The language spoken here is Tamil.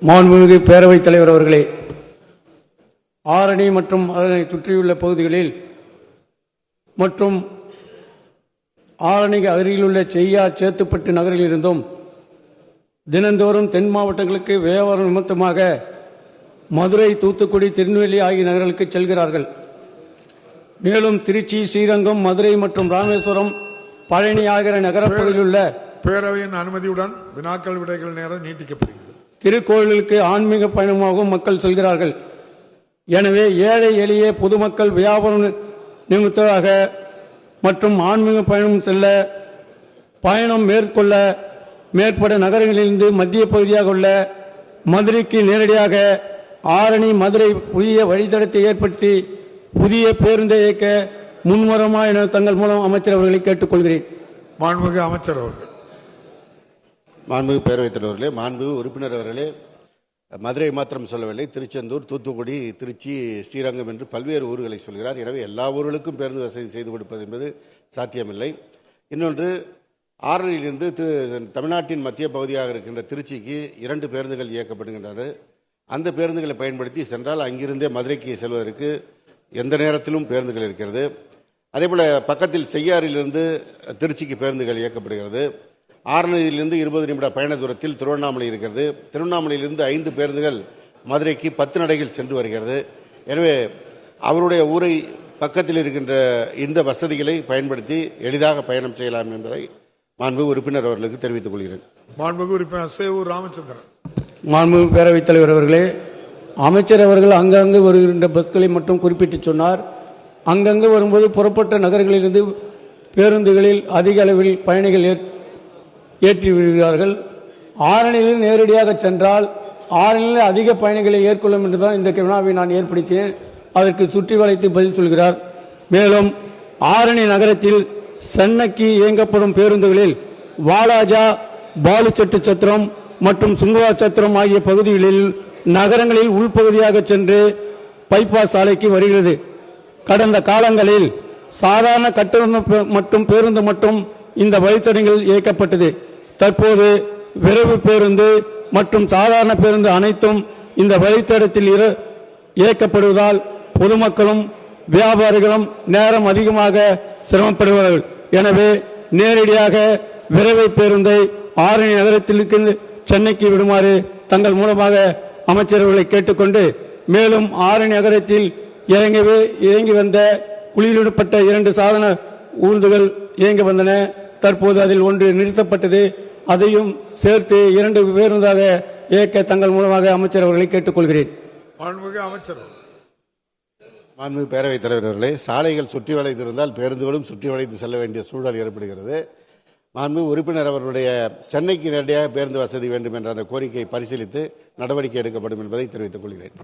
மாண்புமிகு பேரவைத் தலைவர் அவர்களே, ஆரணி மற்றும் அதனை சுற்றியுள்ள பகுதிகளில் மற்றும் ஆரணிக்கு அருகிலுள்ள செய்யா சேத்துப்பட்டு நகரிலிருந்தும் தினந்தோறும் தென் மாவட்டங்களுக்கு வியாபாரம் நிமித்தமாக மதுரை, தூத்துக்குடி, திருநெல்வேலி ஆகிய நகர்களுக்கு செல்கிறார்கள். மேலும் திருச்சி, ஸ்ரீரங்கம், மதுரை மற்றும் ராமேஸ்வரம், பழனி ஆகிய நகரப்பகுதியில் உள்ள பேரவையின் அனுமதியுடன் வினாக்கள் விடைகள் நேரம் நீட்டிக்கப்படுகிறது. திருக்கோயிலுக்கு ஆன்மீக பயணமாகவும் மக்கள் செல்கிறார்கள். எனவே ஏழை எளிய பொதுமக்கள் வியாபாரம் நிமித்தமாக மற்றும் ஆன்மீக பயணம் செல்ல பயணம் மேற்கொள்ள மேற்பட நகரங்களிலிருந்து மத்திய பகுதியாக உள்ள மதுரைக்கு நேரடியாக ஆரணி மதுரை புதிய வழித்தடத்தை ஏற்படுத்தி புதிய பேருந்தை இயக்க முன்வரமா என தங்கள் மூலம் அமைச்சர் அவர்களை கேட்டுக்கொள்கிறேன். மாண்புமிகு அமைச்சர் அவர்கள். மாண்புமிகு பேரவைத் தலைவர்களே, மாண்புமிகு உறுப்பினர் அவர்களே, மதுரை மாத்திரம் சொல்லவில்லை, திருச்செந்தூர், தூத்துக்குடி, திருச்சி, ஸ்ரீரங்கம் என்று பல்வேறு ஊர்களை சொல்கிறார். எனவே எல்லா ஊர்களுக்கும் பேருந்து வசதி செய்து கொடுப்பது என்பது சாத்தியமில்லை. இன்னொன்று, ஆரணியிலிருந்து தமிழ்நாட்டின் மத்திய பகுதியாக இருக்கின்ற திருச்சிக்கு 2 பேருந்துகள் இயக்கப்படுகின்றன. அந்த பேருந்துகளை பயன்படுத்தி சென்றால் அங்கிருந்தே மதுரைக்கு செல்வதற்கு எந்த நேரத்திலும் பேருந்துகள் இருக்கிறது. அதேபோல் பக்கத்தில் செய்யாறிலிருந்து திருச்சிக்கு பேருந்துகள் இயக்கப்படுகிறது. ஆரணியிலிருந்து 20 நிமிட பயண தூரத்தில் திருவண்ணாமலை இருக்கிறது. திருவண்ணாமலையிலிருந்து 5 பேருந்துகள் மதுரைக்கு 10 நடைகள் சென்று வருகிறது. எனவே அவருடைய ஊரை பக்கத்தில் இருக்கின்ற இந்த வசதிகளை பயன்படுத்தி எளிதாக பயணம் செய்யலாம் என்பதை மாண்புமிகு உறுப்பினர் அவர்களுக்கு தெரிவித்துக் கொள்கிறேன். மாண்புமிகு உறுப்பினர் சேவூர் ராமச்சந்திரன். மாண்புமிகு பேரவைத் தலைவர் அவர்களே, அமைச்சர் அவர்கள் அங்கங்கு வருகின்ற பஸ்களை மட்டும் குறிப்பிட்டு சொன்னார். அங்கங்கு வரும்போது புறப்பட்ட நகர்களிலிருந்து பேருந்துகளில் அதிக அளவில் பயணிகள் ஏற்றி விடுகிறார்கள். ஆரணியில் நேரடியாக சென்றால் ஆரணியில் அதிக பயணிகளை ஏற்கொள்ளும் என்றுதான் இந்த வினாவை நான் ஏற்படுத்தினேன். அதற்கு சுற்றி வளைத்து பதில் சொல்கிறார். மேலும் ஆரணி நகரத்தில் சென்னைக்கு இயங்கப்படும் பேருந்துகளில் வாலாஜா, பாலுச்செட்டு சத்திரம் மற்றும் சுங்குவா சத்திரம் ஆகிய பகுதிகளில் நகரங்களில் உள்பகுதியாக சென்று பைபாஸ் சாலைக்கு வருகிறது. கடந்த காலங்களில் சாதாரண கட்டண மற்றும் பேருந்து மட்டும் இந்த வழித்தடங்கள் இயக்கப்பட்டது. தற்போது விரைவு பேருந்து மற்றும் சாதாரண பேருந்து அனைத்தும் இந்த வழித்தடத்தில் இயக்கப்படுவதால் பொதுமக்களும் வியாபாரிகளும் நேரம் அதிகமாக சிரமப்படுவார்கள். எனவே நேரடியாக விரைவு பேருந்தை ஆரணி நகரத்திற்கு சென்னைக்கு விடுமாறு தங்கள் மூலமாக அமைச்சர்களை கேட்டுக்கொண்டு, மேலும் ஆரணி நகரத்தில் இயங்கி வந்த குளிரூட்டப்பட்ட 2 சாதன ஊர்திகள் இயங்கி வந்தன. தற்போது அதில் ஒன்று நிறுத்தப்பட்டது. அதையும் சேர்த்து 2 பேருந்தாக இயக்க தங்கள் மூலமாக அமைச்சர் அவர்களை கேட்டுக்கொள்கிறேன். மாண்புமிகு பேரவைத் தலைவர் அவர்களே, சாலைகள் சுற்றி வளைத்திருந்தால் பேருந்துகளும் சுற்றி வளைத்து செல்ல வேண்டிய சூழல் ஏற்படுகிறது. மாண்புமிகு உறுப்பினர் அவர்களுடைய சென்னைக்கு நேரடியாக பேருந்து வசதி வேண்டும் என்ற அந்த கோரிக்கையை பரிசீலித்து நடவடிக்கை எடுக்கப்படும் என்பதை தெரிவித்துக் கொள்கிறேன்.